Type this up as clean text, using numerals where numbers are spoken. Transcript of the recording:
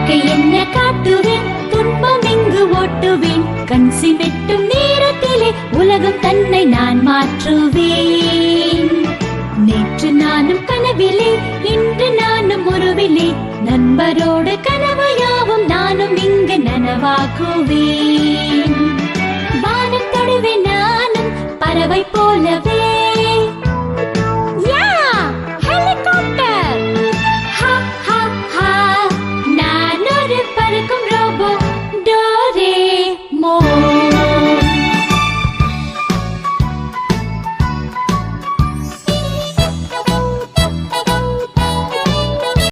வாழ்க்கை என்ன காட்டுவேன், துன்பம் இங்கு ஓட்டுவேன். கண் சிமிட்டும் நேரத்திலே உலகம் தன்னை நான் மாற்றுவேன். நேற்று நானும் கனவிலே, இன்று நானும் உருவிலே. நண்பரோடு கனவு யாவும் நானும் இங்கு நனவாக்குவேன். வானம் தொடுவேன் நானும் பறவை போலவே.